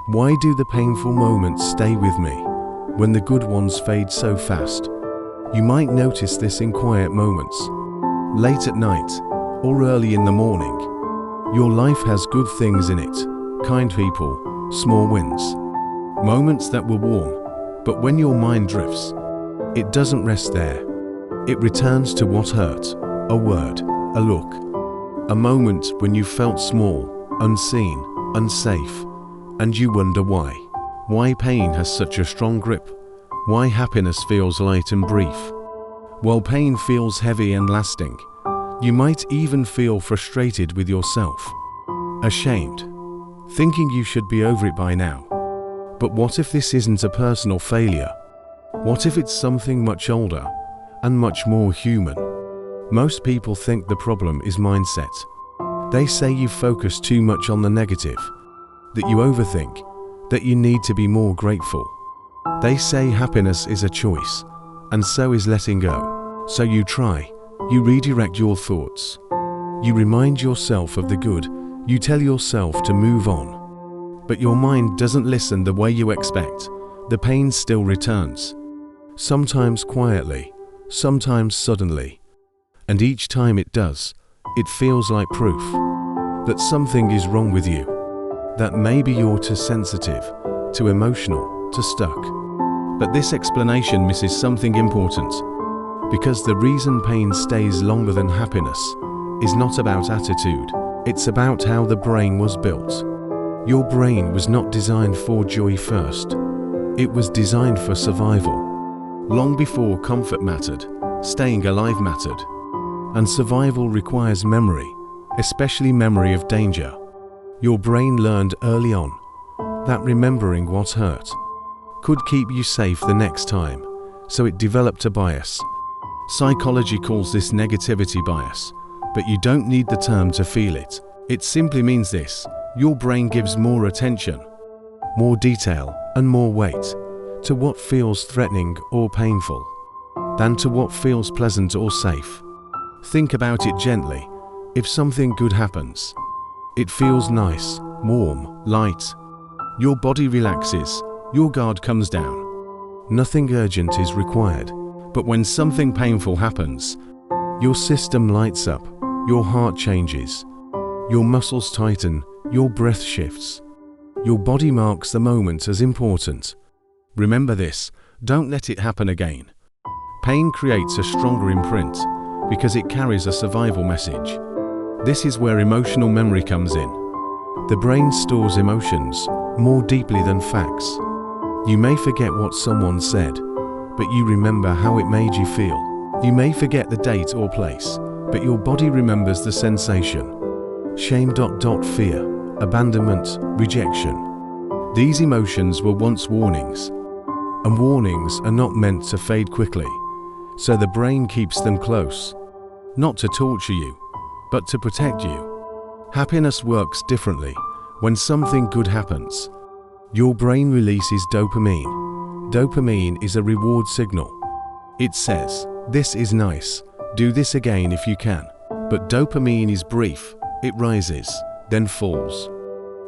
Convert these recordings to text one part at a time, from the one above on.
Why do the painful moments stay with me when the good ones fade so fast? You might notice this in quiet moments, late at night or early in the morning. Your life has good things in it, kind people, small wins, moments that were warm, but when your mind drifts, it doesn't rest there. It returns to what hurt, a word, a look, a moment when you felt small, unseen, unsafe, and you wonder why. Why pain has such a strong grip? Why happiness feels light and brief, while pain feels heavy and lasting. You might even feel frustrated with yourself, ashamed, thinking you should be over it by now. But what if this isn't a personal failure? What if it's something much older and much more human? Most people think the problem is mindset. They say you focus too much on the negative, that you overthink, that you need to be more grateful. They say happiness is a choice, and so is letting go. So you try, you redirect your thoughts. You remind yourself of the good, you tell yourself to move on. But your mind doesn't listen the way you expect. The pain still returns. Sometimes quietly, sometimes suddenly. And each time it does, it feels like proof that something is wrong with you. That maybe you're too sensitive, too emotional, too stuck. But this explanation misses something important, because the reason pain stays longer than happiness is not about attitude, it's about how the brain was built. Your brain was not designed for joy first, it was designed for survival. Long before comfort mattered, staying alive mattered. And survival requires memory, especially memory of danger. Your brain learned early on that remembering what hurt could keep you safe the next time, so it developed a bias. Psychology calls this negativity bias, but you don't need the term to feel it. It simply means this: your brain gives more attention, more detail, and more weight to what feels threatening or painful than to what feels pleasant or safe. Think about it gently. If something good happens, it feels nice, warm, light. Your body relaxes, your guard comes down. Nothing urgent is required. But when something painful happens, your system lights up, your heart changes, your muscles tighten, your breath shifts. Your body marks the moment as important. Remember this, don't let it happen again. Pain creates a stronger imprint because it carries a survival message. This is where emotional memory comes in. The brain stores emotions more deeply than facts. You may forget what someone said, but you remember how it made you feel. You may forget the date or place, but your body remembers the sensation. Shame, fear, abandonment, rejection. These emotions were once warnings, and warnings are not meant to fade quickly, so the brain keeps them close, not to torture you, but to protect you. Happiness works differently. When something good happens, your brain releases dopamine. Dopamine is a reward signal. It says, "This is nice, do this again if you can." But dopamine is brief, it rises, then falls.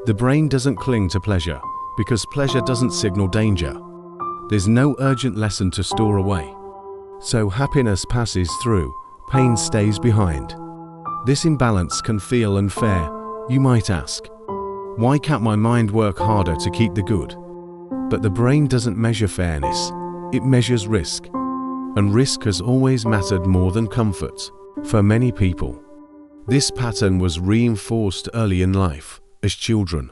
The brain doesn't cling to pleasure, because pleasure doesn't signal danger. There's no urgent lesson to store away. So happiness passes through, pain stays behind. This imbalance can feel unfair. You might ask, why can't my mind work harder to keep the good? But the brain doesn't measure fairness, it measures risk. And risk has always mattered more than comfort for many people. This pattern was reinforced early in life, as children.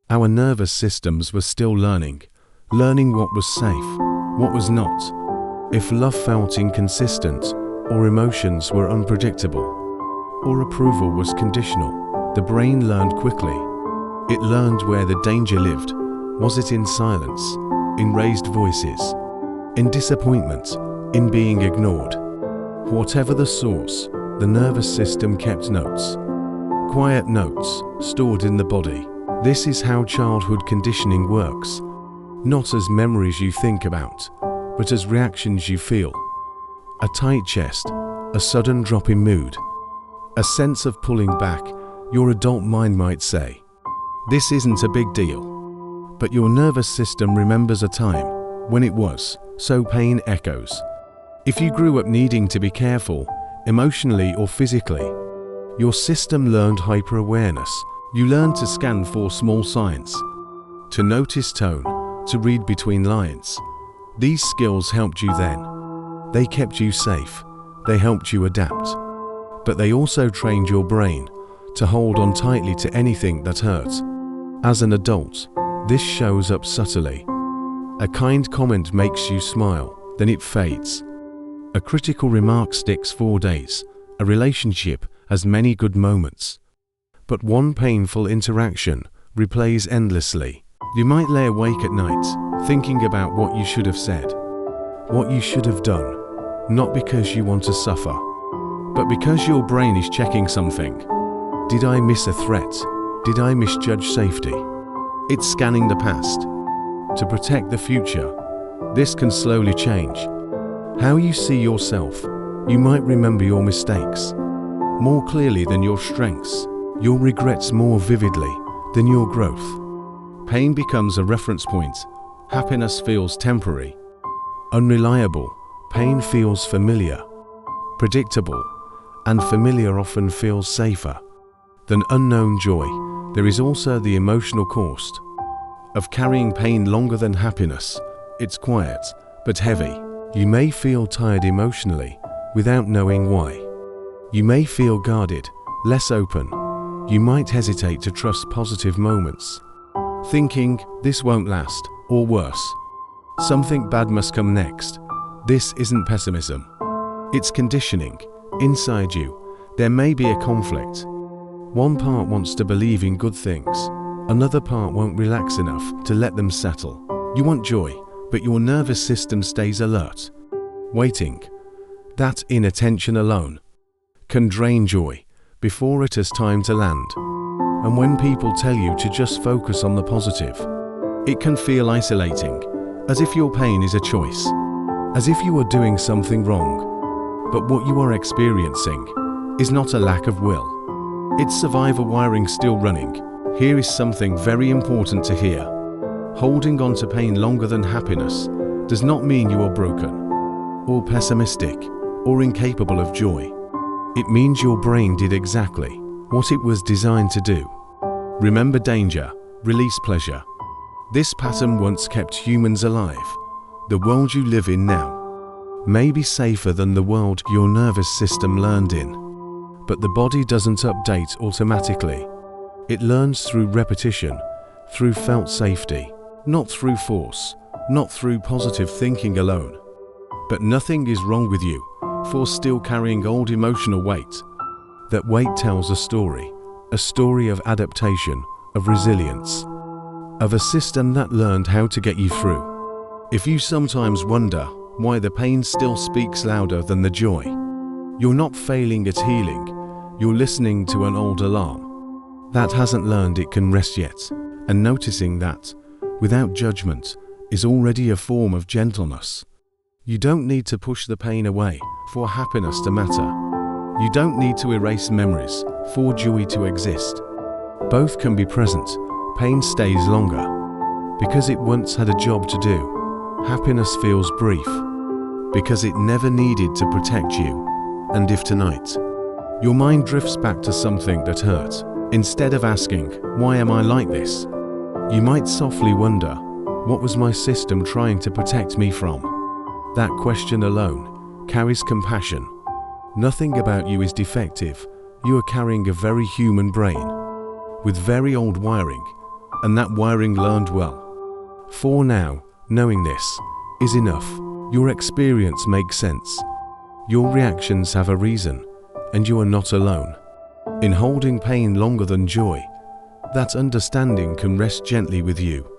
Our nervous systems were still learning what was safe, what was not. If love felt inconsistent, or emotions were unpredictable, or approval was conditional, the brain learned quickly. It learned where the danger lived. Was it in silence, in raised voices, in disappointment, in being ignored? Whatever the source, the nervous system kept notes. Quiet notes, stored in the body. This is how childhood conditioning works. Not as memories you think about, but as reactions you feel. A tight chest, a sudden drop in mood, a sense of pulling back. Your adult mind might say, "This isn't a big deal." But your nervous system remembers a time when it was, so pain echoes. If you grew up needing to be careful, emotionally or physically, your system learned hyper-awareness. You learned to scan for small signs, to notice tone, to read between lines. These skills helped you then. They kept you safe. They helped you adapt. But they also trained your brain to hold on tightly to anything that hurt. As an adult, this shows up subtly. A kind comment makes you smile, then it fades. A critical remark sticks for days. A relationship has many good moments. But one painful interaction replays endlessly. You might lay awake at night, thinking about what you should have said, what you should have done, not because you want to suffer, but because your brain is checking something. Did I miss a threat? Did I misjudge safety? It's scanning the past to protect the future. This can slowly change how you see yourself. You might remember your mistakes more clearly than your strengths, your regrets more vividly than your growth. Pain becomes a reference point. Happiness feels temporary, unreliable. Pain feels familiar, predictable, and familiar often feels safer than unknown joy. There is also the emotional cost of carrying pain longer than happiness. It's quiet, but heavy. You may feel tired emotionally without knowing why. You may feel guarded, less open. You might hesitate to trust positive moments, thinking this won't last, or worse, something bad must come next. This isn't pessimism. It's conditioning. Inside you, there may be a conflict. One part wants to believe in good things. Another part won't relax enough to let them settle. You want joy, but your nervous system stays alert, waiting. That inattention alone can drain joy before it has time to land. And when people tell you to just focus on the positive, it can feel isolating, as if your pain is a choice, as if you are doing something wrong. But what you are experiencing is not a lack of will. It's survival wiring still running. Here is something very important to hear. Holding on to pain longer than happiness does not mean you are broken, or pessimistic, or incapable of joy. It means your brain did exactly what it was designed to do. Remember danger, release pleasure. This pattern once kept humans alive. The world you live in now may be safer than the world your nervous system learned in. But the body doesn't update automatically. It learns through repetition, through felt safety, not through force, not through positive thinking alone. But nothing is wrong with you for still carrying old emotional weight. That weight tells a story of adaptation, of resilience, of a system that learned how to get you through. If you sometimes wonder why the pain still speaks louder than the joy, you're not failing at healing, you're listening to an old alarm that hasn't learned it can rest yet. And noticing that, without judgment, is already a form of gentleness. You don't need to push the pain away for happiness to matter. You don't need to erase memories for joy to exist. Both can be present. Pain stays longer because it once had a job to do. Happiness feels brief because it never needed to protect you. And if tonight your mind drifts back to something that hurt, instead of asking, why am I like this? You might softly wonder, what was my system trying to protect me from? That question alone carries compassion. Nothing about you is defective. You are carrying a very human brain with very old wiring, and that wiring learned well. For now, knowing this is enough. Your experience makes sense. Your reactions have a reason, and you are not alone in holding pain longer than joy. That understanding can rest gently with you.